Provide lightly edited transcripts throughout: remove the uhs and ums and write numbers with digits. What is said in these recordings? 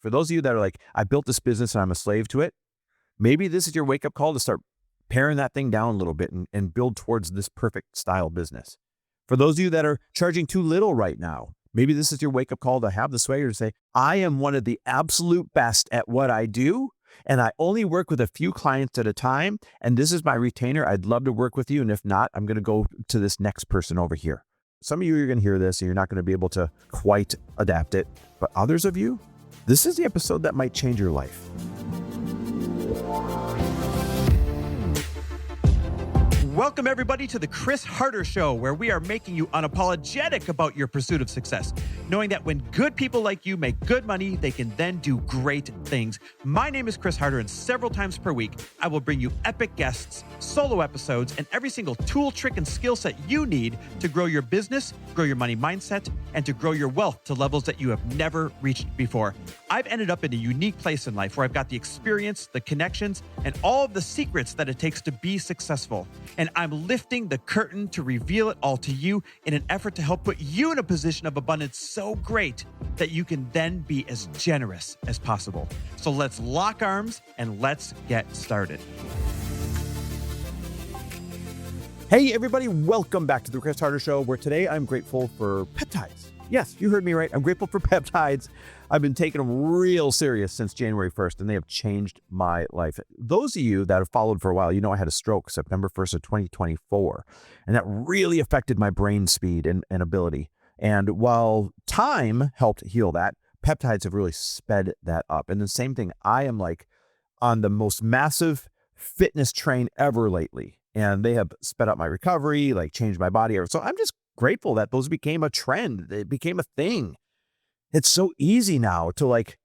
For those of you that are like, I built this business and I'm a slave to it, maybe this is your wake-up call to start paring that thing down a little bit and build towards this perfect style business. For those of you that are charging too little right now, maybe this is your wake-up call to have the swagger to say, I am one of the absolute best at what I do, and I only work with a few clients at a time, and this is my retainer. I'd love to work with you, and if not, I'm going to go to this next person over here. Some of you are going to hear this, and you're not going to be able to quite adapt it, but others of you, this is the episode that might change your life. Welcome, everybody, to the Chris Harder Show, where we are making you unapologetic about your pursuit of success, knowing that when good people like you make good money, they can then do great things. My name is Chris Harder, and several times per week, I will bring you epic guests, solo episodes, and every single tool, trick, and skill set you need to grow your business, grow your money mindset, and to grow your wealth to levels that you have never reached before. I've ended up in a unique place in life where I've got the experience, the connections, and all of the secrets that it takes to be successful. And I'm lifting the curtain to reveal it all to you in an effort to help put you in a position of abundance so great that you can then be as generous as possible. So let's lock arms and let's get started. Hey, everybody, welcome back to the Chris Harder Show, where today I'm grateful for peptides. Yes, you heard me right. I'm grateful for peptides. I've been taking them real serious since January 1st, and they have changed my life. Those of you that have followed for a while, you know I had a stroke September 1st of 2024, and that really affected my brain speed and ability. And while time helped heal that, peptides have really sped that up. And the same thing, I am like on the most massive fitness train ever lately, and they have sped up my recovery, like changed my body. So I'm just grateful that those became a trend. It became a thing. It's so easy now to like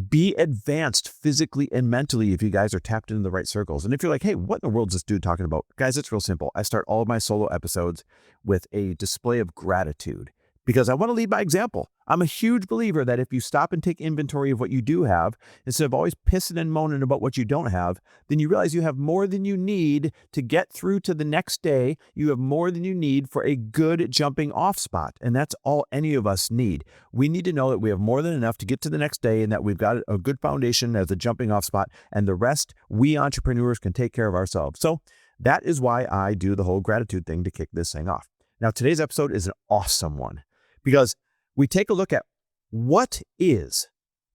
be advanced physically and mentally if you guys are tapped into the right circles. And if you're like, hey, what in the world is this dude talking about? Guys, it's real simple. I start all of my solo episodes with a display of gratitude because I want to lead by example. I'm a huge believer that if you stop and take inventory of what you do have, instead of always pissing and moaning about what you don't have, then you realize you have more than you need to get through to the next day. You have more than you need for a good jumping off spot. And that's all any of us need. We need to know that we have more than enough to get to the next day and that we've got a good foundation as a jumping off spot. And the rest, we entrepreneurs can take care of ourselves. So that is why I do the whole gratitude thing to kick this thing off. Now, today's episode is an awesome one, because we take a look at what is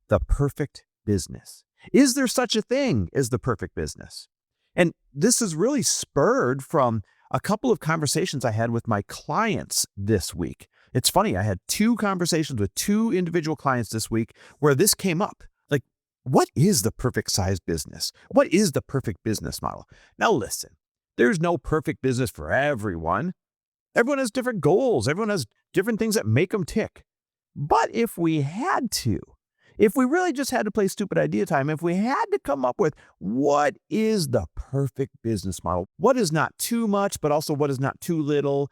the perfect business. Is there such a thing as the perfect business? And this is really spurred from a couple of conversations I had with my clients this week. It's funny, I had two conversations with two individual clients this week where this came up. Like, what is the perfect size business? What is the perfect business model? Now listen, there's no perfect business for everyone. Everyone has different goals. Everyone has different things that make them tick. But if we had to, if we really just had to play stupid idea time, if we had to come up with what is the perfect business model, what is not too much, but also what is not too little,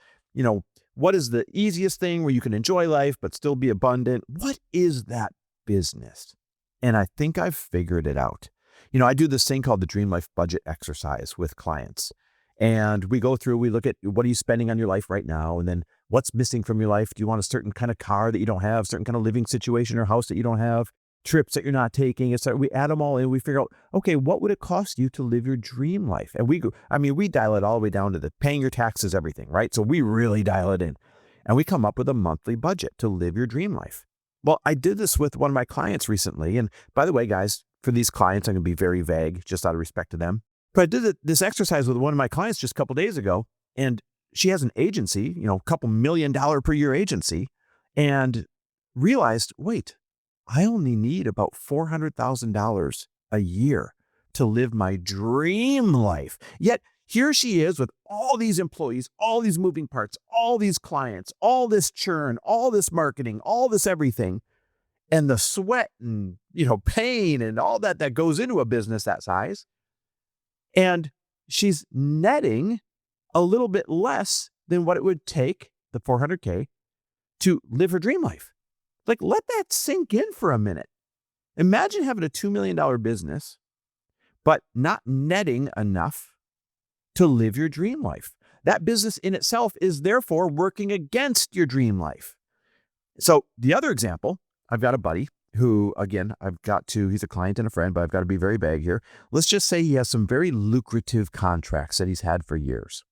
what is the easiest thing where you can enjoy life, but still be abundant? What is that business? And I think I've figured it out. I do this thing called the Dream Life Budget exercise with clients. And we go through, we look at what are you spending on your life right now? And then what's missing from your life? Do you want a certain kind of car that you don't have, certain kind of living situation or house that you don't have, trips that you're not taking? We add them all in. We figure out, okay, what would it cost you to live your dream life? And we dial it all the way down to the paying your taxes, everything, right? So we really dial it in. And we come up with a monthly budget to live your dream life. Well, I did this with one of my clients recently. And by the way, guys, for these clients, I'm going to be very vague just out of respect to them. But I did this exercise with one of my clients just a couple of days ago, and she has an agency, a couple $1 million per year agency, and realized, wait, I only need about $400,000 a year to live my dream life. Yet here she is with all these employees, all these moving parts, all these clients, all this churn, all this marketing, all this everything, and the sweat and, pain and all that goes into a business that size. And she's netting a little bit less than what it would take, the $400K, to live her dream life. Like, let that sink in for a minute. Imagine having a $2 million business, but not netting enough to live your dream life. That business in itself is therefore working against your dream life. So the other example, I've got a buddy who, again, he's a client and a friend, but I've got to be very vague here. Let's just say he has some very lucrative contracts that he's had for years.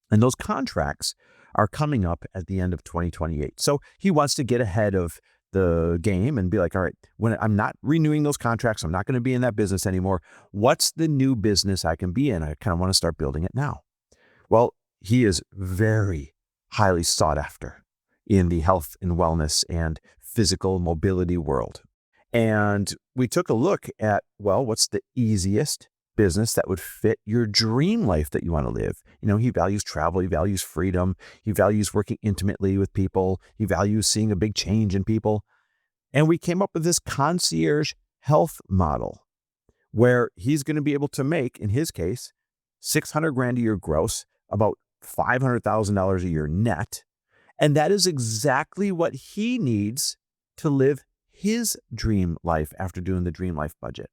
And those contracts are coming up at the end of 2028. So he wants to get ahead of the game and be like, all right, when I'm not renewing those contracts, I'm not going to be in that business anymore. What's the new business I can be in? I kind of want to start building it now. Well, he is very highly sought after in the health and wellness and physical mobility world. And we took a look at, well, what's the easiest business that would fit your dream life that you want to live? He values travel, he values freedom, he values working intimately with people, he values seeing a big change in people. And we came up with this concierge health model where he's going to be able to make, in his case, $600,000 a year gross, about $500,000 a year net. And that is exactly what he needs to live his dream life after doing the Dream Life budget.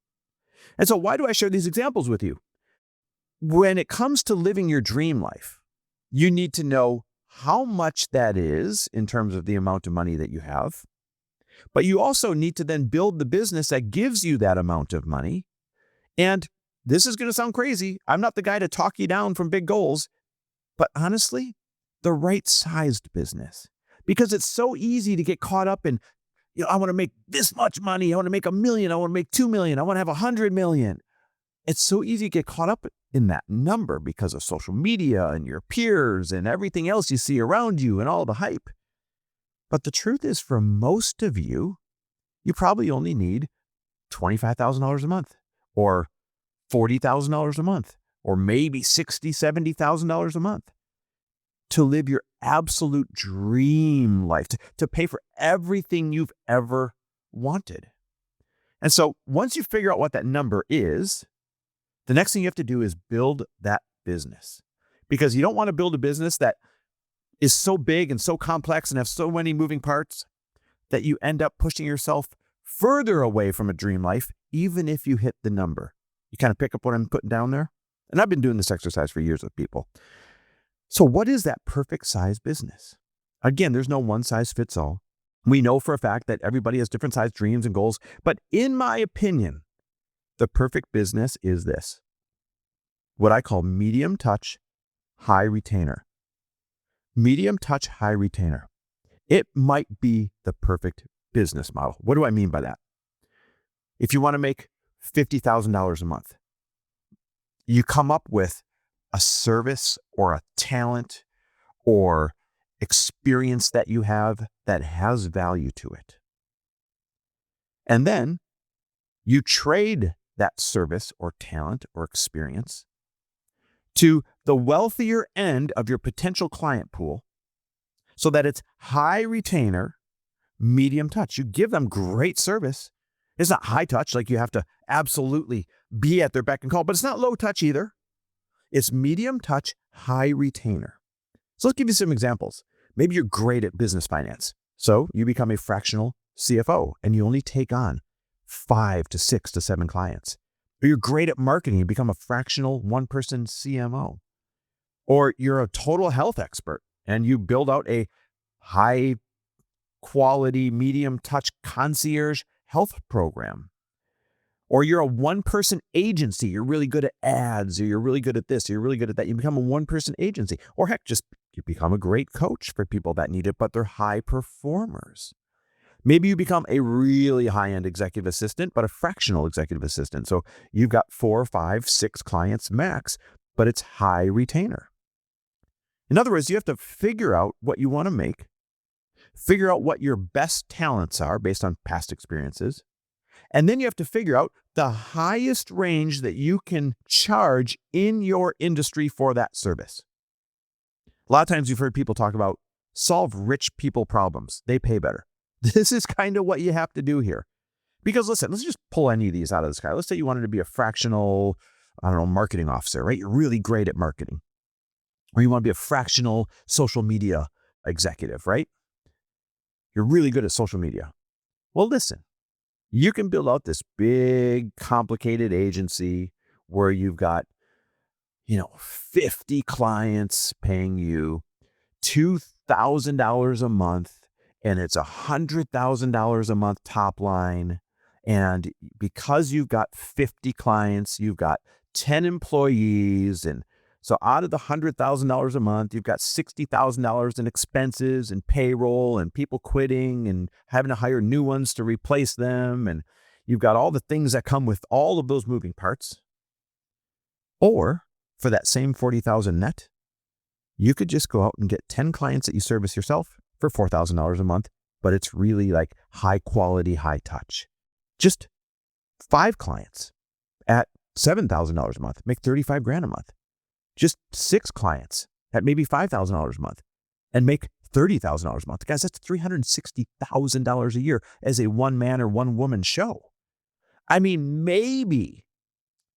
And so why do I share these examples with you? When it comes to living your dream life, you need to know how much that is in terms of the amount of money that you have. But you also need to then build the business that gives you that amount of money. And this is going to sound crazy. I'm not the guy to talk you down from big goals, but honestly, the right sized business, because it's so easy to get caught up in, I want to make this much money. I want to make $1 million. I want to make $2 million. I want to have 100 million. It's so easy to get caught up in that number because of social media and your peers and everything else you see around you and all the hype. But the truth is, for most of you, you probably only need $25,000 a month or $40,000 a month or maybe $60,000, $70,000 a month to live your absolute dream life, to pay for everything you've ever wanted. And so once you figure out what that number is, the next thing you have to do is build that business, because you don't want to build a business that is so big and so complex and have so many moving parts that you end up pushing yourself further away from a dream life, even if you hit the number. You kind of pick up what I'm putting down there? And I've been doing this exercise for years with people. So what is that perfect size business? Again, there's no one size fits all. We know for a fact that everybody has different size dreams and goals. But in my opinion, the perfect business is this: what I call medium touch, high retainer. Medium touch, high retainer. It might be the perfect business model. What do I mean by that? If you want to make $50,000 a month, you come up with a service or a talent or experience that you have that has value to it. And then you trade that service or talent or experience to the wealthier end of your potential client pool so that it's high retainer, medium touch. You give them great service. It's not high touch, like you have to absolutely be at their beck and call, but it's not low touch either. It's medium touch, high retainer. So let's give you some examples. Maybe you're great at business finance. So you become a fractional CFO and you only take on 5 to 6 to 7 clients. Or you're great at marketing, you become a fractional one-person CMO. Or you're a total health expert and you build out a high quality, medium touch concierge health program. Or you're a one-person agency. You're really good at ads, or you're really good at this, or you're really good at that. You become a one-person agency. Or heck, just you become a great coach for people that need it, but they're high performers. Maybe you become a really high-end executive assistant, but a fractional executive assistant. So you've got 4, 5, 6 clients max, but it's high retainer. In other words, you have to figure out what you want to make, figure out what your best talents are based on past experiences, and then you have to figure out the highest range that you can charge in your industry for that service. A lot of times you've heard people talk about solve rich people problems. They pay better. This is kind of what you have to do here. Because listen, let's just pull any of these out of the sky. Let's say you wanted to be a fractional, marketing officer, right? You're really great at marketing. Or you want to be a fractional social media executive, right? You're really good at social media. Well, listen, you can build out this big, complicated agency where you've got, 50 clients paying you $2,000 a month, and it's $100,000 a month top line. And because you've got 50 clients, you've got 10 employees. And so out of the $100,000 a month, you've got $60,000 in expenses and payroll and people quitting and having to hire new ones to replace them. And you've got all the things that come with all of those moving parts. Or for that same 40,000 net, you could just go out and get 10 clients that you service yourself for $4,000 a month, but it's really like high quality, high touch. Just 5 clients at $7,000 a month, make 35 grand a month. Just 6 clients at maybe $5,000 a month and make $30,000 a month. Guys, that's $360,000 a year as a one man or one woman show. I mean, maybe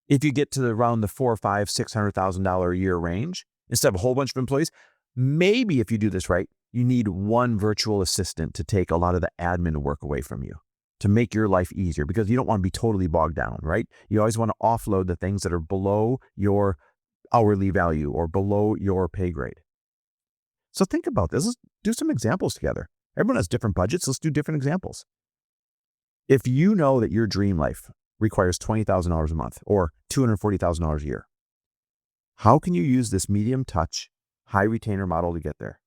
if you get to around the $400,000, $500,000, $600,000 a year range, instead of a whole bunch of employees, maybe if you do this right, you need one virtual assistant to take a lot of the admin work away from you, to make your life easier, because you don't want to be totally bogged down, right? You always want to offload the things that are below your hourly value or below your pay grade. So think about this. Let's do some examples together. Everyone has different budgets. Let's do different examples. If you know that your dream life requires $20,000 a month or $240,000 a year, how can you use this medium touch, high retainer model to get there?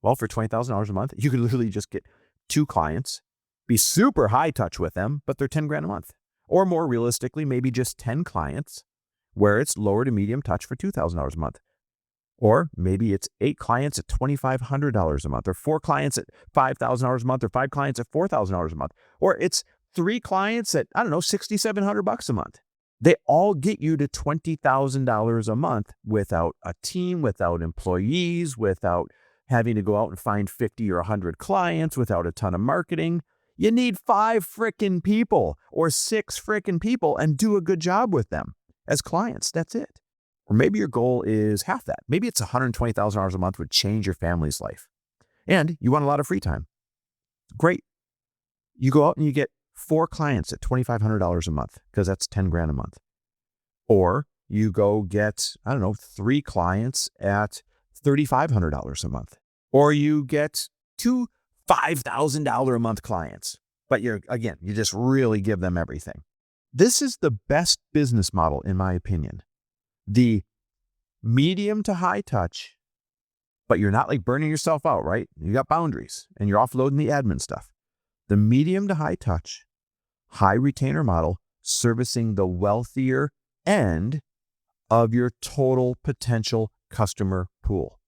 Well, for $20,000 a month, you could literally just get 2 clients, be super high touch with them, but they're 10 grand a month. Or more realistically, maybe just 10 clients where it's lower to medium touch for $2,000 a month. Or maybe it's 8 clients at $2,500 a month, or 4 clients at $5,000 a month, or 5 clients at $4,000 a month. Or it's 3 clients at, $6,700 a month. They all get you to $20,000 a month without a team, without employees, without having to go out and find 50 or 100 clients, without a ton of marketing. You need 5 frickin' people or 6 frickin' people and do a good job with them as clients. That's it. Or maybe your goal is half that. Maybe it's $120,000 a month would change your family's life. And you want a lot of free time. Great. You go out and you get 4 clients at $2,500 a month, because that's 10 grand a month. Or you go get, 3 clients at $3,500 a month. Or you get 2 $5,000 a month clients, but you just really give them everything. This is the best business model, in my opinion. The medium to high touch, but you're not like burning yourself out, right? You got boundaries and you're offloading the admin stuff. The medium to high touch, high retainer model, servicing the wealthier end of your total potential customer pool.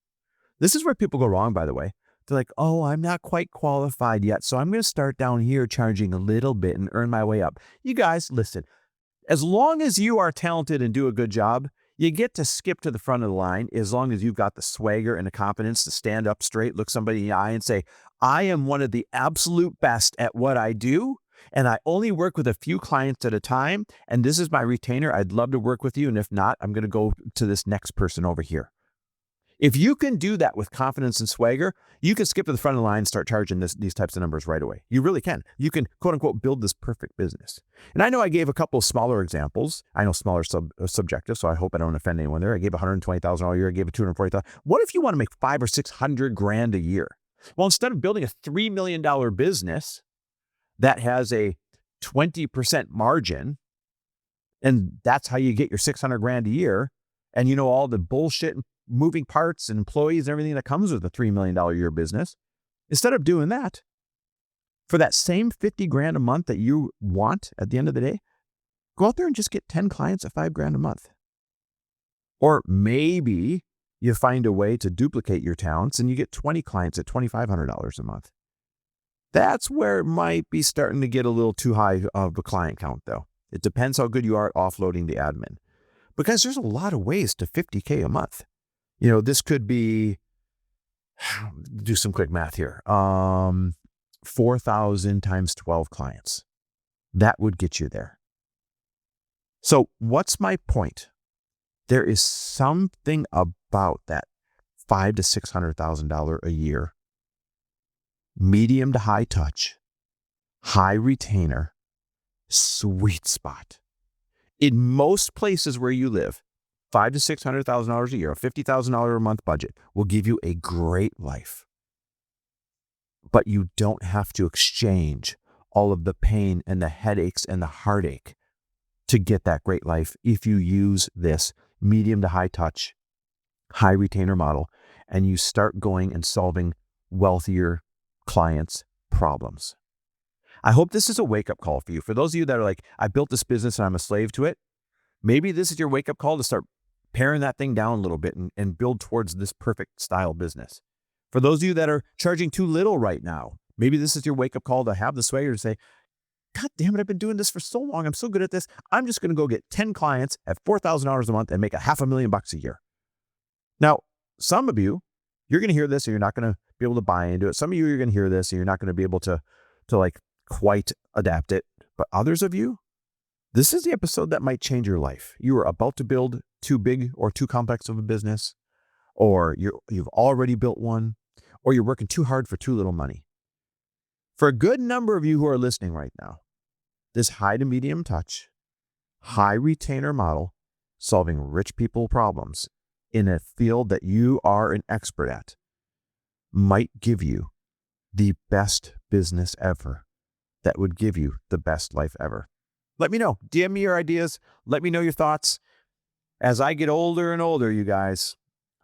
This is where people go wrong, by the way. They're like, oh, I'm not quite qualified yet, so I'm going to start down here charging a little bit and earn my way up. You guys, listen, as long as you are talented and do a good job, you get to skip to the front of the line as long as you've got the swagger and the confidence to stand up straight, look somebody in the eye and say, I am one of the absolute best at what I do, and I only work with a few clients at a time, and this is my retainer. I'd love to work with you, and if not, I'm going to go to this next person over here. If you can do that with confidence and swagger, you can skip to the front of the line and start charging these types of numbers right away. You really can. You can, quote unquote, build this perfect business. And I know I gave a couple of smaller examples. I know smaller subjective, so I hope I don't offend anyone there. I gave $120,000 a year. I gave it $240,000. What if you want to make $500,000 or $600,000 a year? Well, instead of building a $3 million business that has a 20% margin, and that's how you get your $600,000 a year, and you know all the bullshit and moving parts and employees and everything that comes with a $3 million a year business. Instead of doing that, for that same $50,000 a month that you want at the end of the day, go out there and just get 10 clients at $5,000 a month. Or maybe you find a way to duplicate your talents and you get 20 clients at $2,500 a month. That's where it might be starting to get a little too high of a client count, though. It depends how good you are at offloading the admin. Because there's a lot of ways to $50,000 a month. You know, this could be, do some quick math here, 4,000 times 12 clients. That would get you there. So what's my point? There is something about that $500,000 to $600,000 a year, medium to high touch, high retainer, sweet spot. In most places where you live, $500,000 to $600,000 a year, a $50,000 a month budget will give you a great life. but you don't have to exchange all of the pain and the headaches and the heartache to get that great life if you use this medium to high touch, high retainer model, and you start going and solving wealthier clients' problems. I hope this is a wake-up call for you. For those of you that are like, I built this business and I'm a slave to it, maybe this is your wake-up call to start paring that thing down a little bit and build towards this perfect style business. For those of you that are charging too little right now, maybe this is your wake-up call to have the swagger to say, God damn it, I've been doing this for so long. I'm so good at this. I'm just going to go get 10 clients at $4,000 a month and make $500,000 a year. Now, some of you, you're going to hear this and you're not going to be able to buy into it. Some of you, you're going to hear this and you're not going to be able to like quite adapt it. But others of you, this is the episode that might change your life. You are about to build too big or too complex of a business, or you've already built one, or you're working too hard for too little money. For a good number of you who are listening right now, this high to medium touch, high retainer model, solving rich people problems in a field that you are an expert at, might give you the best business ever that would give you the best life ever. Let me know. DM me your ideas. Let me know your thoughts. As I get older and older, you guys,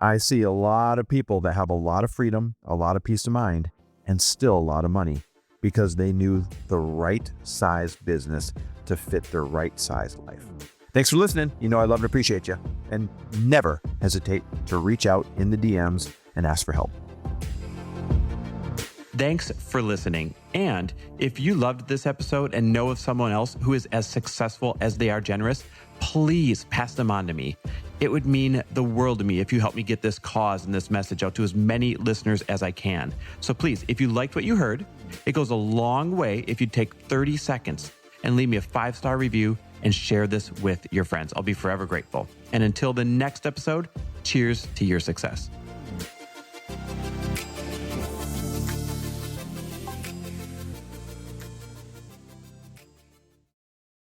I see a lot of people that have a lot of freedom, a lot of peace of mind, and still a lot of money because they knew the right size business to fit their right size life. Thanks for listening. You know I love and appreciate you. And never hesitate to reach out in the DMs and ask for help. Thanks for listening. And if you loved this episode and know of someone else who is as successful as they are generous, please pass them on to me. It would mean the world to me if you help me get this cause and this message out to as many listeners as I can. So please, if you liked what you heard, it goes a long way if you take 30 seconds and leave me a 5-star review and share this with your friends. I'll be forever grateful. And until the next episode, cheers to your success.